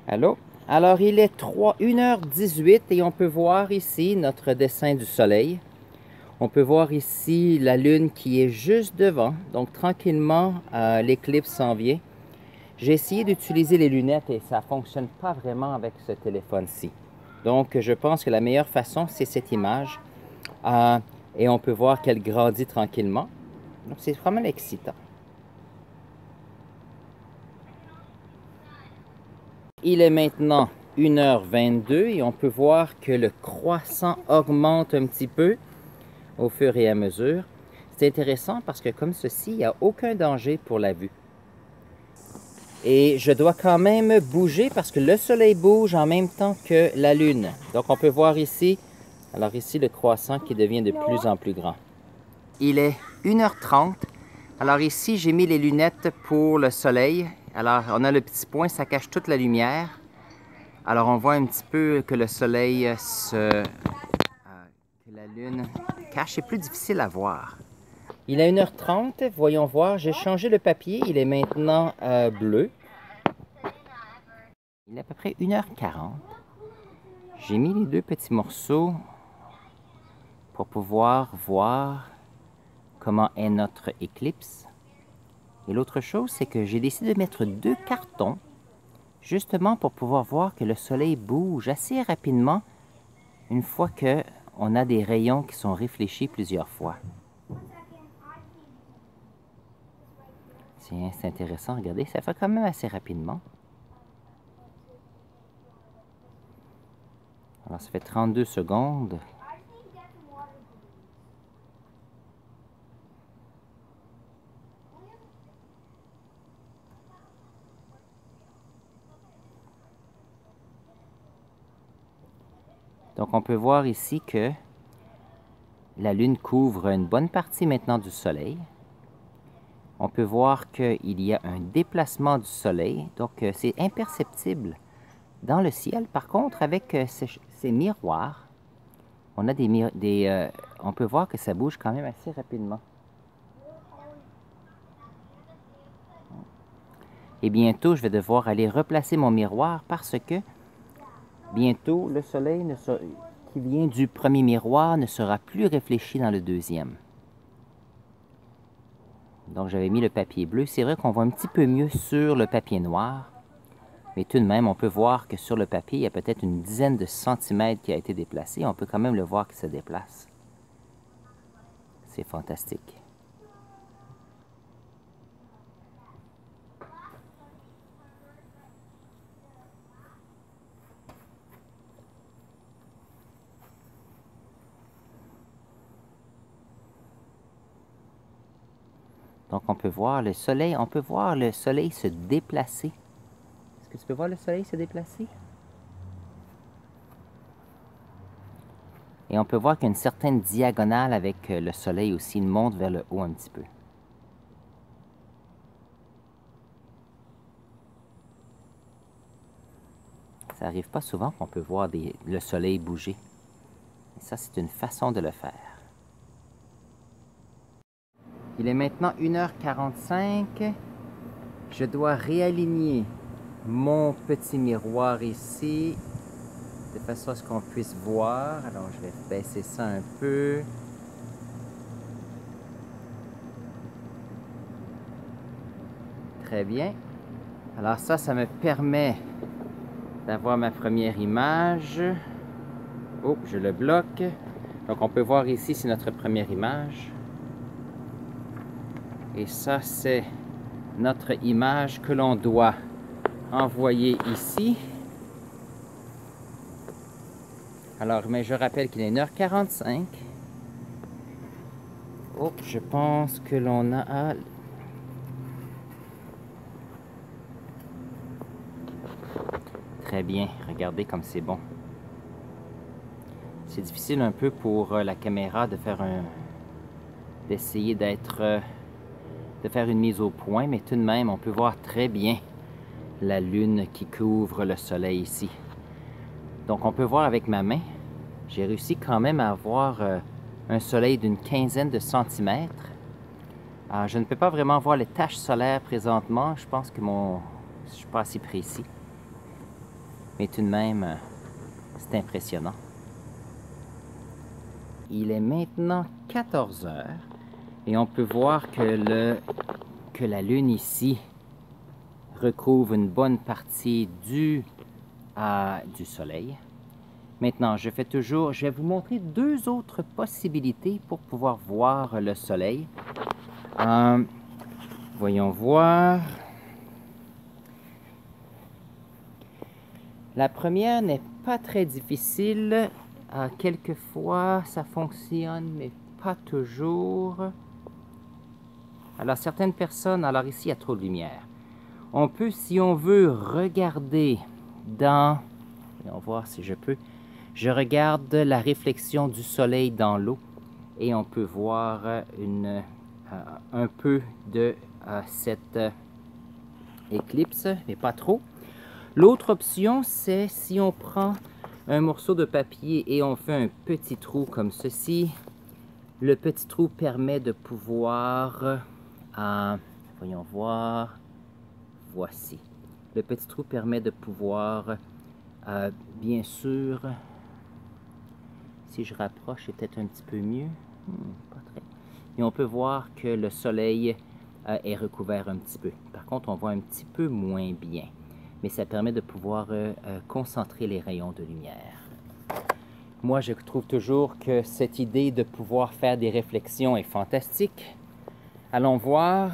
Allô? Alors, il est 1h18 et on peut voir ici notre dessin du soleil. On peut voir ici la lune qui est juste devant. Donc, tranquillement, l'éclipse s'en vient. J'ai essayé d'utiliser les lunettes et ça ne fonctionne pas vraiment avec ce téléphone-ci. Donc, je pense que la meilleure façon, c'est cette image. Et on peut voir qu'elle grandit tranquillement. Donc, c'est vraiment excitant. Il est maintenant 1h22 et on peut voir que le croissant augmente un petit peu au fur et à mesure. C'est intéressant parce que comme ceci, il n'y a aucun danger pour la vue. Et je dois quand même bouger parce que le soleil bouge en même temps que la lune. Donc on peut voir ici, alors ici le croissant qui devient de plus en plus grand. Il est 1h30. Alors ici, j'ai mis les lunettes pour le soleil. Alors on a le petit point, ça cache toute la lumière. Alors on voit un petit peu que le soleil que la lune cache, c'est plus difficile à voir. Il est 1h30, voyons voir, j'ai changé le papier, il est maintenant bleu. Il est à peu près 1h40. J'ai mis les deux petits morceaux pour pouvoir voir comment est notre éclipse. Et l'autre chose, c'est que j'ai décidé de mettre deux cartons justement pour pouvoir voir que le soleil bouge assez rapidement une fois qu'on a des rayons qui sont réfléchis plusieurs fois. Tiens, c'est intéressant, regardez, ça fait quand même assez rapidement. Alors, ça fait 32 secondes. Donc, on peut voir ici que la Lune couvre une bonne partie maintenant du Soleil. On peut voir qu'il y a un déplacement du Soleil, donc c'est imperceptible dans le ciel. Par contre, avec ces miroirs, on a on peut voir que ça bouge quand même assez rapidement. Et bientôt, je vais devoir aller replacer mon miroir parce que bientôt, le soleil qui vient du premier miroir ne sera plus réfléchi dans le deuxième. Donc, j'avais mis le papier bleu. C'est vrai qu'on voit un petit peu mieux sur le papier noir. Mais tout de même, on peut voir que sur le papier, il y a peut-être une dizaine de centimètres qui a été déplacé. On peut quand même le voir qu'il se déplace. C'est fantastique. Donc, on peut voir le soleil se déplacer. Est-ce que tu peux voir le soleil se déplacer? Et on peut voir qu'il y a une certaine diagonale avec le soleil aussi. Il monte vers le haut un petit peu. Ça n'arrive pas souvent qu'on peut voir le soleil bouger. Et ça, c'est une façon de le faire. Il est maintenant 1h45. Je dois réaligner mon petit miroir ici, de façon à ce qu'on puisse voir. Alors, je vais baisser ça un peu. Très bien. Alors ça me permet d'avoir ma première image. Oh, je le bloque. Donc, on peut voir ici, c'est notre première image. Et ça, c'est notre image que l'on doit envoyer ici. Alors, mais je rappelle qu'il est 1h45. Oh, je pense que l'on a... Très bien, regardez comme c'est bon. C'est difficile un peu pour la caméra de faire d'essayer de faire une mise au point, mais tout de même, on peut voir très bien la lune qui couvre le soleil ici. Donc, on peut voir avec ma main, j'ai réussi quand même à avoir un soleil d'une quinzaine de centimètres. Alors, je ne peux pas vraiment voir les taches solaires présentement. Je pense que je ne suis pas assez précis. Mais tout de même, c'est impressionnant. Il est maintenant 14 heures et on peut voir que la Lune ici recouvre une bonne partie du Soleil. Maintenant, je vais vous montrer deux autres possibilités pour pouvoir voir le Soleil. Voyons voir. La première n'est pas très difficile. Quelquefois, ça fonctionne, mais pas toujours. Alors, certaines personnes... Alors ici, il y a trop de lumière. On peut, si on veut, regarder dans... Voyons voir si je peux. Je regarde la réflexion du soleil dans l'eau et on peut voir un peu de cette éclipse, mais pas trop. L'autre option, c'est si on prend un morceau de papier et on fait un petit trou comme ceci. Le petit trou permet de pouvoir... voyons voir. Voici. Le petit trou permet de pouvoir, bien sûr... Si je rapproche, c'est peut-être un petit peu mieux. Pas très. Et on peut voir que le soleil est recouvert un petit peu. Par contre, on voit un petit peu moins bien. Mais ça permet de pouvoir concentrer les rayons de lumière. Moi, je trouve toujours que cette idée de pouvoir faire des réflexions est fantastique. Allons voir.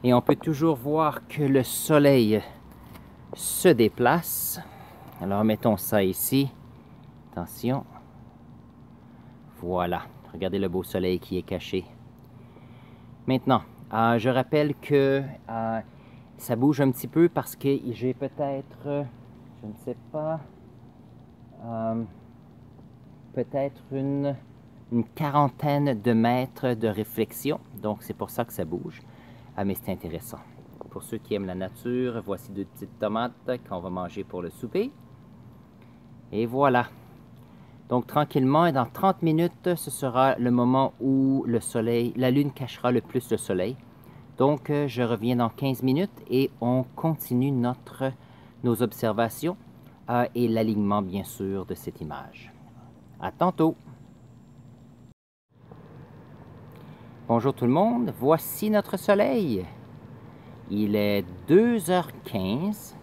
Et on peut toujours voir que le soleil se déplace. Alors, mettons ça ici. Attention. Voilà. Regardez le beau soleil qui est caché. Maintenant, je rappelle que ça bouge un petit peu parce que j'ai peut-être, je ne sais pas, peut-être une quarantaine de mètres de réflexion. Donc, c'est pour ça que ça bouge. Mais c'est intéressant. Pour ceux qui aiment la nature, voici deux petites tomates qu'on va manger pour le souper. Et voilà. Donc, tranquillement, et dans 30 minutes, ce sera le moment où la Lune cachera le plus le soleil. Donc, je reviens dans 15 minutes et on continue nos observations et l'alignement, bien sûr, de cette image. À tantôt! Bonjour tout le monde, voici notre soleil. Il est 2h15.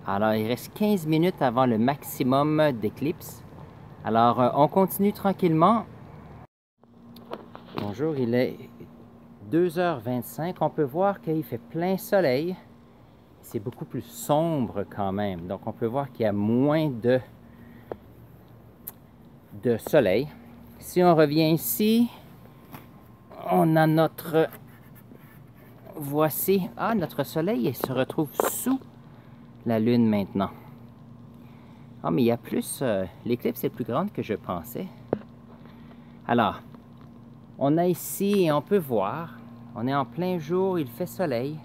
Alors, il reste 15 minutes avant le maximum d'éclipse. Alors, on continue tranquillement. Bonjour, il est 2h25. On peut voir qu'il fait plein soleil. C'est beaucoup plus sombre quand même. Donc, on peut voir qu'il y a moins de soleil. Si on revient ici, on a notre... Voici. Notre soleil se retrouve sous la Lune maintenant. Mais il y a plus... l'éclipse est plus grande que je pensais. Alors, on a ici, et on peut voir, on est en plein jour, il fait soleil,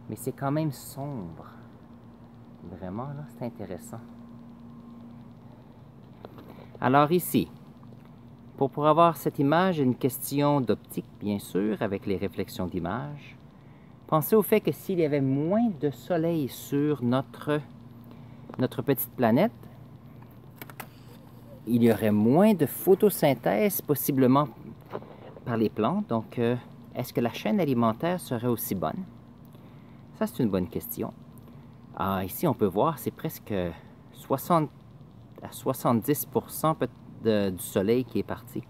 mais c'est quand même sombre. Vraiment, là, c'est intéressant. Alors ici, pour avoir cette image, une question d'optique, bien sûr, avec les réflexions d'image. Pensez au fait que s'il y avait moins de soleil sur notre petite planète, il y aurait moins de photosynthèse, possiblement par les plantes. Donc, est-ce que la chaîne alimentaire serait aussi bonne? Ça, c'est une bonne question. Ici, on peut voir, c'est presque 60 à 70% du soleil qui est parti.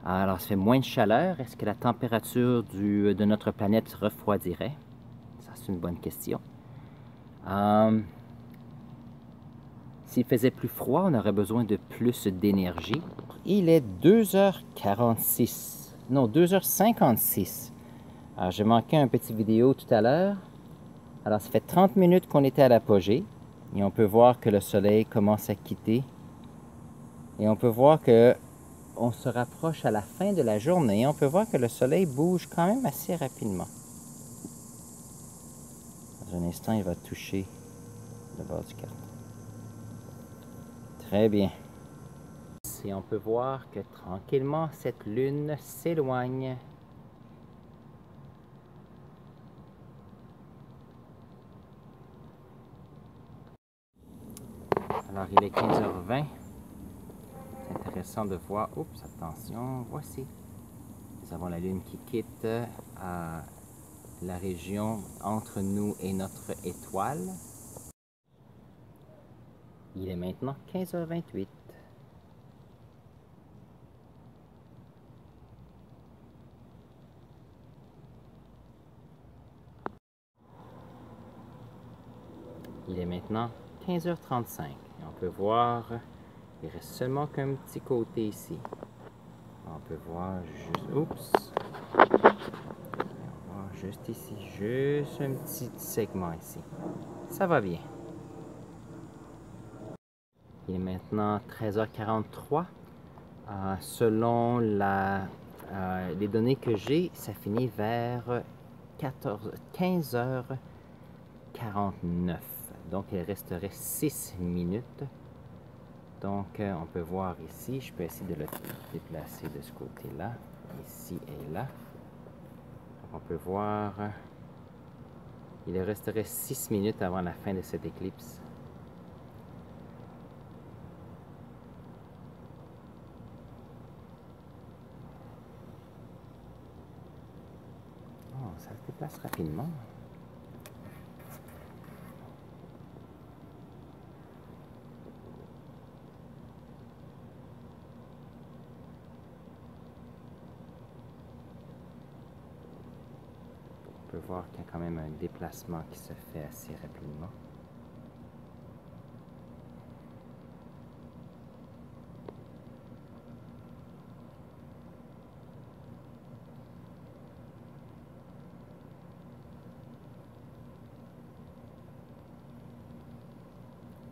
Alors, ça fait moins de chaleur. Est-ce que la température de notre planète refroidirait? Ça, c'est une bonne question. S'il faisait plus froid, on aurait besoin de plus d'énergie. Il est 2h46. Non, 2h56. Alors, j'ai manqué un petit vidéo tout à l'heure. Alors, ça fait 30 minutes qu'on était à l'apogée. Et on peut voir que le soleil commence à quitter. Et on peut voir que on se rapproche à la fin de la journée. On peut voir que le soleil bouge quand même assez rapidement. Dans un instant, il va toucher le bord du carton. Très bien. Et on peut voir que tranquillement, cette lune s'éloigne. il est 15h20. C'est intéressant de voir. Oups, attention, voici. Nous avons la Lune qui quitte la région entre nous et notre étoile. Il est maintenant 15h28. Il est maintenant 15h35. Et on peut voir, il reste seulement qu'un petit côté ici. On peut voir juste, oups, on va voir juste ici, juste un petit segment ici. Ça va bien. Il est maintenant 13h43. Selon les données que j'ai, ça finit vers 15h49. Donc, il resterait 6 minutes. Donc, on peut voir ici, je peux essayer de le déplacer de ce côté-là, ici et là. Donc, on peut voir, il resterait 6 minutes avant la fin de cette éclipse. Oh, ça se déplace rapidement. On peut voir qu'il y a quand même un déplacement qui se fait assez rapidement.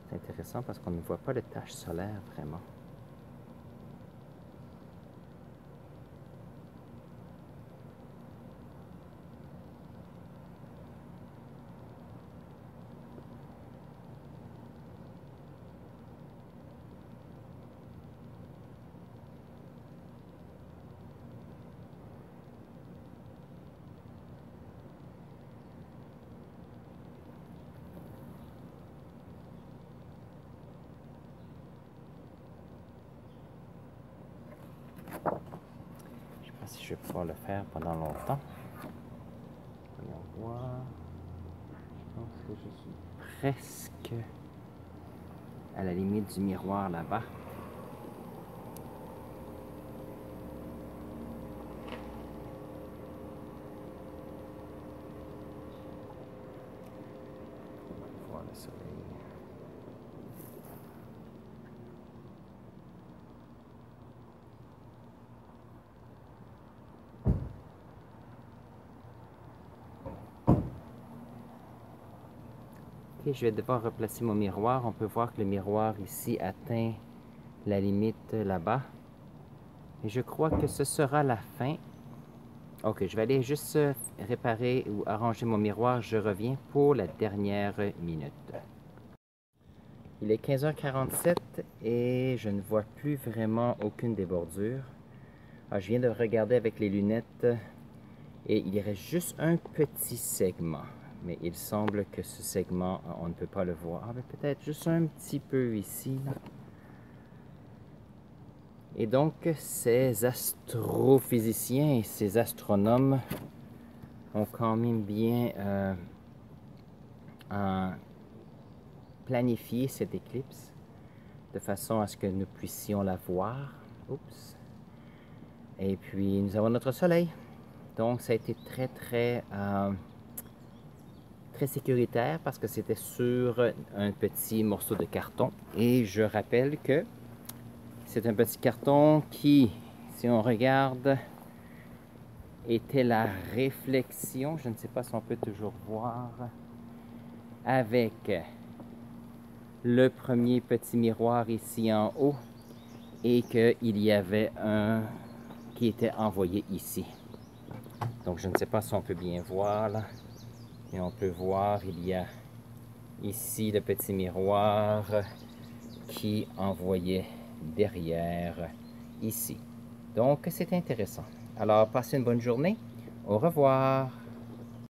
C'est intéressant parce qu'on ne voit pas de taches solaires vraiment. Je ne sais pas si je vais pouvoir le faire pendant longtemps. Voyons voir. Je pense que je suis presque à la limite du miroir là-bas. On va voir le soleil. Ok, je vais devoir replacer mon miroir. On peut voir que le miroir ici atteint la limite là-bas. Et je crois que ce sera la fin. Ok, je vais aller juste réparer ou arranger mon miroir. Je reviens pour la dernière minute. Il est 15h47 et je ne vois plus vraiment aucune des bordures. Je viens de regarder avec les lunettes et il y reste juste un petit segment. Mais il semble que ce segment, on ne peut pas le voir. Mais peut-être juste un petit peu ici. Et donc, ces astrophysiciens et ces astronomes ont quand même bien planifié cette éclipse de façon à ce que nous puissions la voir. Oups. Et puis, nous avons notre soleil. Donc, ça a été très sécuritaire parce que c'était sur un petit morceau de carton. Et je rappelle que c'est un petit carton qui, si on regarde, était la réflexion, je ne sais pas si on peut toujours voir, avec le premier petit miroir ici en haut et qu'il y avait un qui était envoyé ici. Donc je ne sais pas si on peut bien voir là. Et on peut voir, il y a ici le petit miroir qui envoyait derrière ici. Donc c'est intéressant. Alors passez une bonne journée. Au revoir.